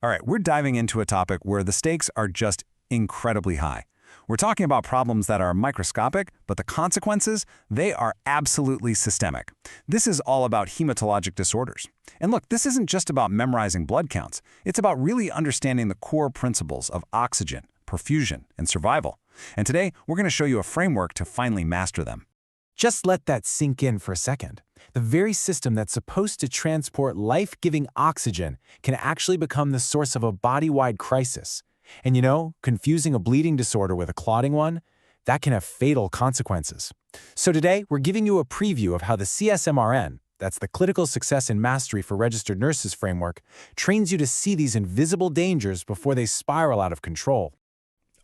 All right, we're diving into a topic where the stakes are just incredibly high. We're talking about problems that are microscopic, but the consequences, they are absolutely systemic. This is all about hematologic disorders. And look, this isn't just about memorizing blood counts. It's about really understanding the core principles of oxygen, perfusion, and survival. And today, we're going to show you a framework to finally master them. Just let that sink in for a second. The very system that's supposed to transport life-giving oxygen can actually become the source of a body-wide crisis. And you know, confusing a bleeding disorder with a clotting one, that can have fatal consequences. So today, we're giving you a preview of how the CSMRN, that's the Clinical Success and Mastery for Registered Nurses framework, trains you to see these invisible dangers before they spiral out of control.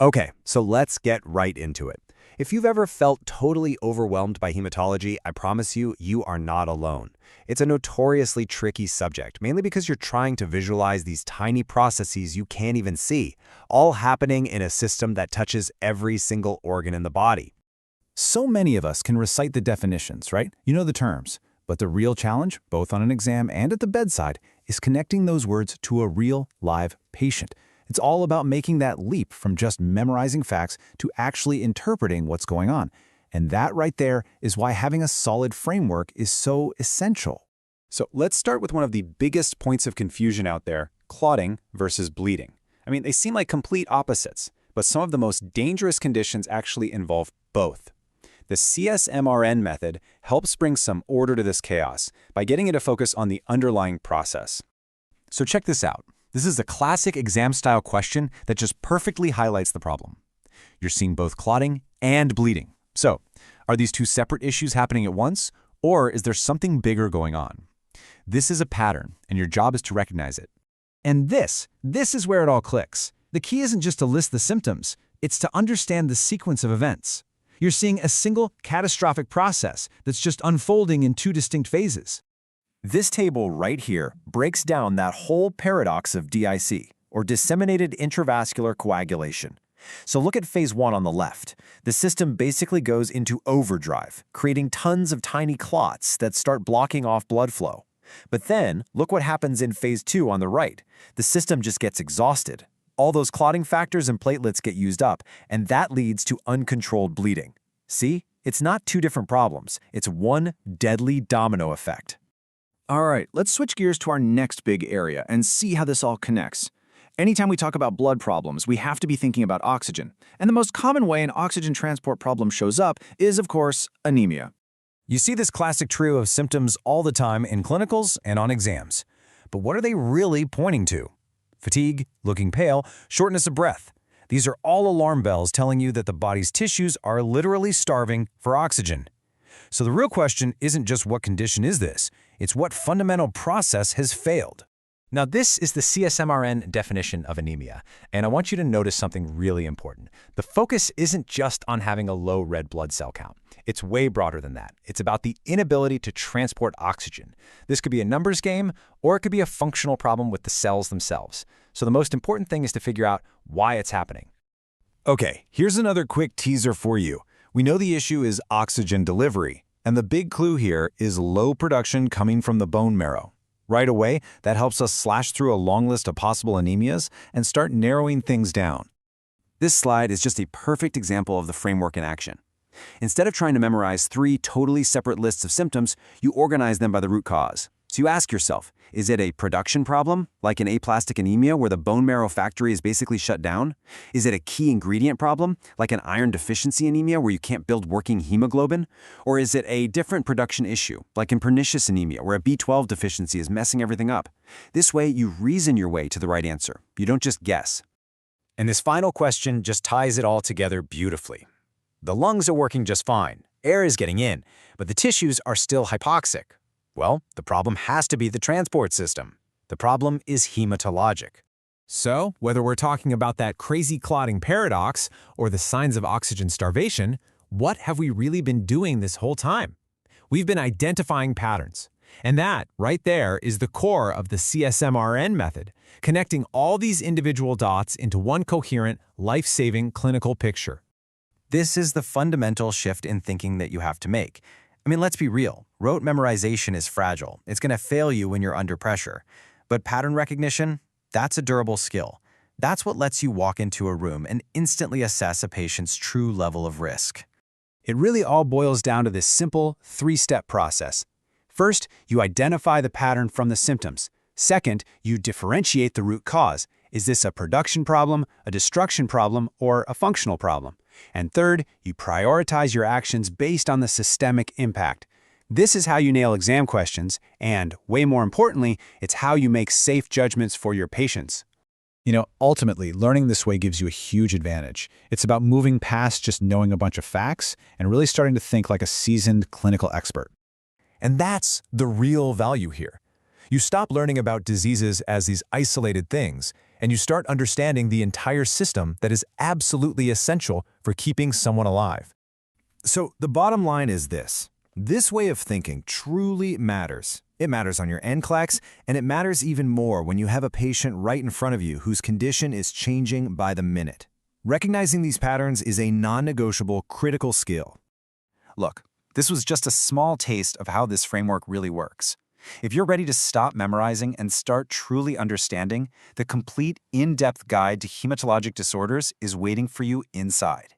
Okay, so let's get right into it. If you've ever felt totally overwhelmed by hematology, I promise you, you are not alone. It's a notoriously tricky subject, mainly because you're trying to visualize these tiny processes you can't even see, all happening in a system that touches every single organ in the body. So many of us can recite the definitions, right? You know the terms. But the real challenge, both on an exam and at the bedside, is connecting those words to a real, live patient. It's all about making that leap from just memorizing facts to actually interpreting what's going on. And that right there is why having a solid framework is so essential. So let's start with one of the biggest points of confusion out there, clotting versus bleeding. I mean, they seem like complete opposites, but some of the most dangerous conditions actually involve both. The CSMRN method helps bring some order to this chaos by getting it to focus on the underlying process. So check this out. This is a classic exam-style question that just perfectly highlights the problem. You're seeing both clotting and bleeding. So, are these two separate issues happening at once, or is there something bigger going on? This is a pattern, and your job is to recognize it. And this is where it all clicks. The key isn't just to list the symptoms, it's to understand the sequence of events. You're seeing a single catastrophic process that's just unfolding in two distinct phases. This table right here breaks down that whole paradox of DIC, or Disseminated Intravascular Coagulation. So look at phase 1 on the left. The system basically goes into overdrive, creating tons of tiny clots that start blocking off blood flow. But then, look what happens in phase 2 on the right. The system just gets exhausted. All those clotting factors and platelets get used up, and that leads to uncontrolled bleeding. See? It's not two different problems. It's one deadly domino effect. All right, let's switch gears to our next big area and see how this all connects. Anytime we talk about blood problems, we have to be thinking about oxygen. And the most common way an oxygen transport problem shows up is, of course, anemia. You see this classic trio of symptoms all the time in clinicals and on exams. But what are they really pointing to? Fatigue, looking pale, shortness of breath. These are all alarm bells telling you that the body's tissues are literally starving for oxygen. So the real question isn't just what condition is this, it's what fundamental process has failed. Now this is the CSMRN definition of anemia, and I want you to notice something really important. The focus isn't just on having a low red blood cell count. It's way broader than that. It's about the inability to transport oxygen. This could be a numbers game, or it could be a functional problem with the cells themselves. So the most important thing is to figure out why it's happening. Okay, here's another quick teaser for you. We know the issue is oxygen delivery, and the big clue here is low production coming from the bone marrow. Right away, that helps us slash through a long list of possible anemias and start narrowing things down. This slide is just a perfect example of the framework in action. Instead of trying to memorize 3 totally separate lists of symptoms, you organize them by the root cause. So you ask yourself, is it a production problem, like an aplastic anemia where the bone marrow factory is basically shut down? Is it a key ingredient problem, like an iron deficiency anemia where you can't build working hemoglobin? Or is it a different production issue, like in pernicious anemia where a B12 deficiency is messing everything up? This way, you reason your way to the right answer. You don't just guess. And this final question just ties it all together beautifully. The lungs are working just fine, air is getting in, but the tissues are still hypoxic. Well, the problem has to be the transport system. The problem is hematologic. So, whether we're talking about that crazy clotting paradox or the signs of oxygen starvation, what have we really been doing this whole time? We've been identifying patterns. And that, right there, is the core of the CSMRN method, connecting all these individual dots into one coherent, life-saving clinical picture. This is the fundamental shift in thinking that you have to make. I mean, let's be real. Rote memorization is fragile. It's going to fail you when you're under pressure. But pattern recognition? That's a durable skill. That's what lets you walk into a room and instantly assess a patient's true level of risk. It really all boils down to this simple three-step process. First, you identify the pattern from the symptoms. Second, you differentiate the root cause. Is this a production problem, a destruction problem, or a functional problem? And third, you prioritize your actions based on the systemic impact. This is how you nail exam questions, and, way more importantly, it's how you make safe judgments for your patients. Ultimately, learning this way gives you a huge advantage. It's about moving past just knowing a bunch of facts and really starting to think like a seasoned clinical expert. And that's the real value here. You stop learning about diseases as these isolated things, and you start understanding the entire system that is absolutely essential for keeping someone alive. So the bottom line is this. This way of thinking truly matters. It matters on your NCLEX, and it matters even more when you have a patient right in front of you whose condition is changing by the minute. Recognizing these patterns is a non-negotiable critical skill. Look, this was just a small taste of how this framework really works. If you're ready to stop memorizing and start truly understanding, the complete in-depth guide to hematologic disorders is waiting for you inside.